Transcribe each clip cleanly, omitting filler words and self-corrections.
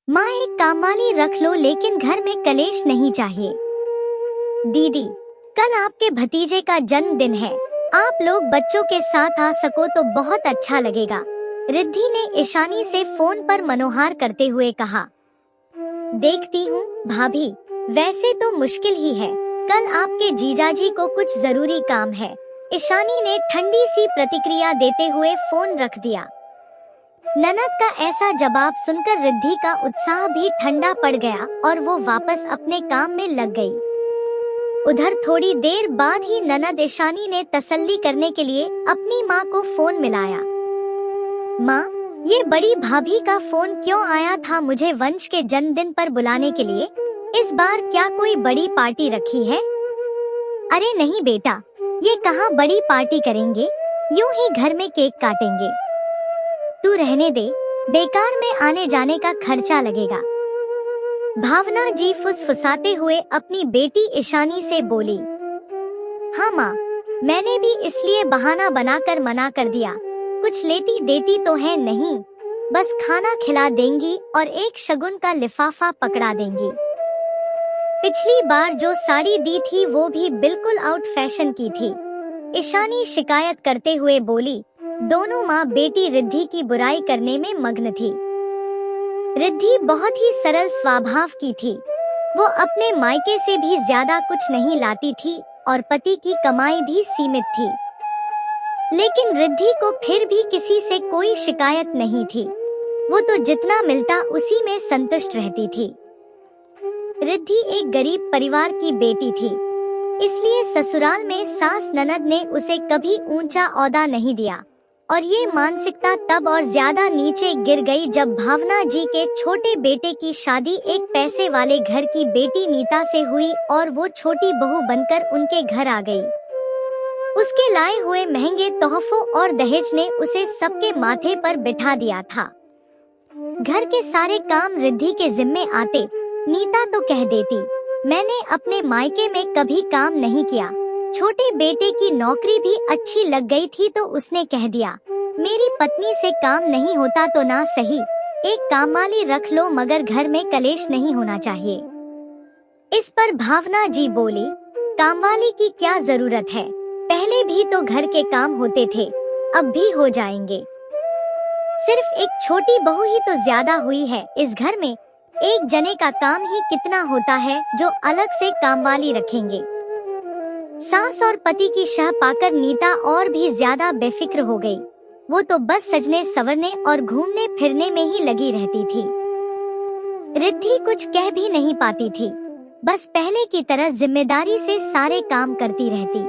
माँ एक कामवाली रख लो लेकिन घर में कलेश नहीं चाहिए। दीदी, कल आपके भतीजे का जन्मदिन है, आप लोग बच्चों के साथ आ सको तो बहुत अच्छा लगेगा। रिद्धि ने ईशानी से फोन पर मनोहार करते हुए कहा। देखती हूँ भाभी, वैसे तो मुश्किल ही है, कल आपके जीजाजी को कुछ जरूरी काम है। ईशानी ने ठंडी सी प्रतिक्रिया देते हुए फोन रख दिया। ननद का ऐसा जवाब सुनकर रिद्धि का उत्साह भी ठंडा पड़ गया और वो वापस अपने काम में लग गई। उधर थोड़ी देर बाद ही ननद ईशानी ने तसल्ली करने के लिए अपनी माँ को फोन मिलाया। माँ, ये बड़ी भाभी का फोन क्यों आया था मुझे वंश के जन्मदिन पर बुलाने के लिए? इस बार क्या कोई बड़ी पार्टी रखी है? अरे नहीं बेटा, ये कहाँ बड़ी पार्टी करेंगे, यूं ही घर में केक काटेंगे। तू रहने दे, बेकार में आने जाने का खर्चा लगेगा। भावना जी फुसफुसाते हुए अपनी बेटी ईशानी से बोली। हाँ माँ, मैंने भी इसलिए बहाना बनाकर मना कर दिया, कुछ लेती देती तो है नहीं, बस खाना खिला देंगी और एक शगुन का लिफाफा पकड़ा देंगी। पिछली बार जो साड़ी दी थी वो भी बिल्कुल आउट फैशन की थी। ईशानी शिकायत करते हुए बोली। दोनों माँ बेटी रिद्धि की बुराई करने में मग्न थी। रिद्धि बहुत ही सरल स्वभाव की थी, वो अपने मायके से भी ज्यादा कुछ नहीं लाती थी और पति की कमाई भी सीमित थी। लेकिन रिद्धि को फिर भी किसी से कोई शिकायत नहीं थी, वो तो जितना मिलता उसी में संतुष्ट रहती थी। रिद्धि एक गरीब परिवार की बेटी थी, इसलिए ससुराल में सास ननद ने उसे कभी ऊंचा ओहदा नहीं दिया और ये मानसिकता तब और ज्यादा नीचे गिर गई जब भावना जी के छोटे बेटे की शादी एक पैसे वाले घर की बेटी नीता से हुई और वो छोटी बहू बनकर उनके घर आ गई। उसके लाए हुए महंगे तोहफों और दहेज ने उसे सबके माथे पर बिठा दिया था। घर के सारे काम रिद्धि के जिम्मे आते। नीता तो कह देती, मैंने अपने मायके में कभी काम नहीं किया। छोटे बेटे की नौकरी भी अच्छी लग गई थी तो उसने कह दिया, मेरी पत्नी से काम नहीं होता तो ना सही, एक कामवाली रख लो मगर घर में कलेश नहीं होना चाहिए। इस पर भावना जी बोली, कामवाली की क्या जरूरत है, पहले भी तो घर के काम होते थे, अब भी हो जाएंगे। सिर्फ एक छोटी बहू ही तो ज्यादा हुई है इस घर में, एक जने का काम ही कितना होता है जो अलग से कामवाली रखेंगे। सास और पति की शह पाकर नीता और भी ज्यादा बेफिक्र हो गई। वो तो बस सजने संवरने और घूमने फिरने में ही लगी रहती थी। रिद्धि कुछ कह भी नहीं पाती थी, बस पहले की तरह जिम्मेदारी से सारे काम करती रहती।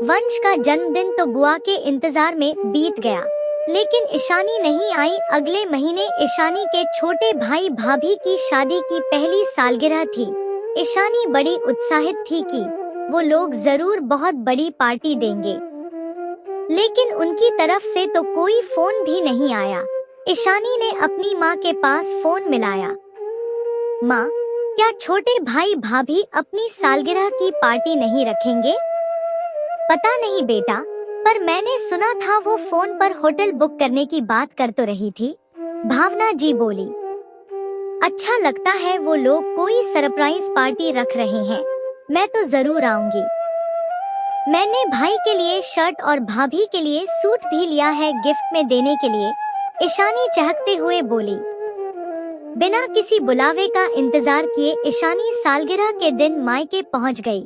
वंश का जन्मदिन तो बुआ के इंतजार में बीत गया, लेकिन ईशानी नहीं आई। अगले महीने ईशानी के छोटे भाई भाभी की शादी की पहली सालगिरह थी। ईशानी बड़ी उत्साहित थी कि वो लोग जरूर बहुत बड़ी पार्टी देंगे, लेकिन उनकी तरफ से तो कोई फोन भी नहीं आया। ईशानी ने अपनी माँ के पास फोन मिलाया। माँ, क्या छोटे भाई भाभी अपनी सालगिरह की पार्टी नहीं रखेंगे? पता नहीं बेटा, पर मैंने सुना था वो फोन पर होटल बुक करने की बात कर तो रही थी। भावना जी बोली। अच्छा लगता है वो लोग कोई सरप्राइज पार्टी रख रहे हैं, मैं तो जरूर आऊंगी। मैंने भाई के लिए शर्ट और भाभी के लिए सूट भी लिया है गिफ्ट में देने के लिए, ईशानी चहकते हुए बोली। बिना किसी बुलावे का इंतजार किए ईशानी सालगिरह के दिन मायके पहुंच गई।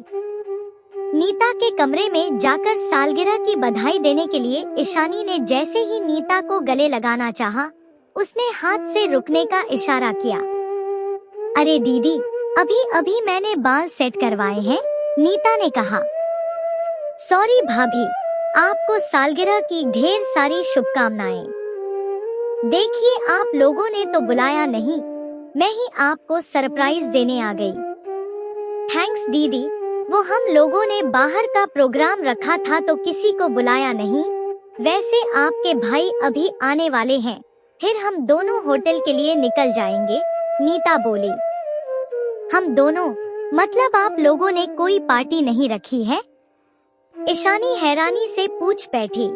नीता के कमरे में जाकर सालगिरह की बधाई देने के लिए ईशानी ने जैसे ही नीता को गले लगाना चाहा, उसने हाथ से रुकने का इशारा किया। अरे दीदी, अभी अभी मैंने बाल सेट करवाए हैं, नीता ने कहा। सॉरी भाभी, आपको सालगिरह की ढेर सारी शुभकामनाएं। देखिए आप लोगों ने तो बुलाया नहीं, मैं ही आपको सरप्राइज देने आ गई। थैंक्स दीदी, वो हम लोगों ने बाहर का प्रोग्राम रखा था तो किसी को बुलाया नहीं। वैसे आपके भाई अभी आने वाले हैं, फिर हम दोनों होटल के लिए निकल जाएंगे, नीता बोली। हम दोनों, मतलब आप लोगों ने कोई पार्टी नहीं रखी है? ईशानी हैरानी से पूछ बैठी।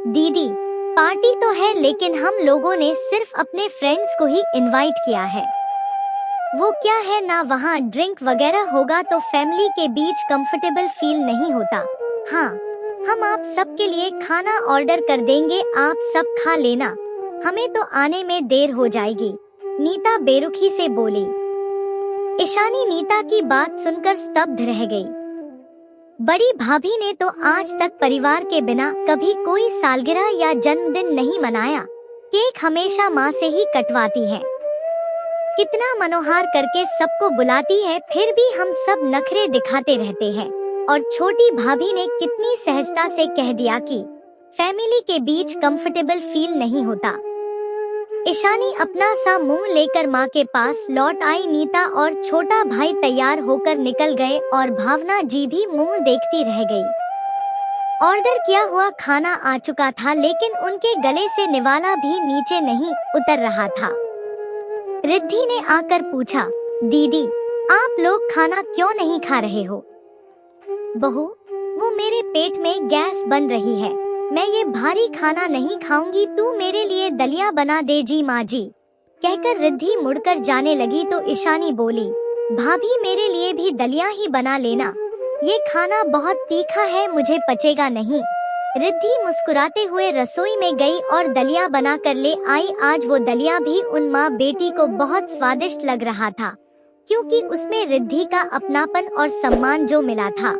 दीदी, पार्टी तो है लेकिन हम लोगों ने सिर्फ अपने फ्रेंड्स को ही इनवाइट किया है। वो क्या है ना, वहाँ ड्रिंक वगैरह होगा तो फैमिली के बीच कंफर्टेबल फील नहीं होता। हाँ, हम आप सबके लिए खाना ऑर्डर कर देंगे, आप सब खा लेना, हमें तो आने में देर हो जाएगी, नीता बेरुखी से बोली। ईशानी नीता की बात सुनकर स्तब्ध रह गई। बड़ी भाभी ने तो आज तक परिवार के बिना कभी कोई सालगिरह या जन्मदिन नहीं मनाया। केक हमेशा माँ से ही कटवाती है, कितना मनोहार करके सबको बुलाती है, फिर भी हम सब नखरे दिखाते रहते हैं। और छोटी भाभी ने कितनी सहजता से कह दिया कि फैमिली के बीच कंफर्टेबल फील नहीं होता। ईशानी अपना सा मुंह लेकर माँ के पास लौट आई। नीता और छोटा भाई तैयार होकर निकल गए और भावना जी भी मुंह देखती रह गई। ऑर्डर किया हुआ खाना आ चुका था लेकिन उनके गले से निवाला भी नीचे नहीं उतर रहा था। रिद्धि ने आकर पूछा, दीदी आप लोग खाना क्यों नहीं खा रहे हो? बहू, वो मेरे पेट में गैस बन रही है, मैं ये भारी खाना नहीं खाऊंगी, तू मेरे लिए दलिया बना दे जी माँ जी। कहकर रिद्धि मुड़कर जाने लगी तो ईशानी बोली, भाभी मेरे लिए भी दलिया ही बना लेना, ये खाना बहुत तीखा है, मुझे पचेगा नहीं। रिद्धि मुस्कुराते हुए रसोई में गई और दलिया बना कर ले आई। आज वो दलिया भी उन माँ बेटी को बहुत स्वादिष्ट लग रहा था, क्योंकि उसमें रिद्धि का अपनापन और सम्मान जो मिला था।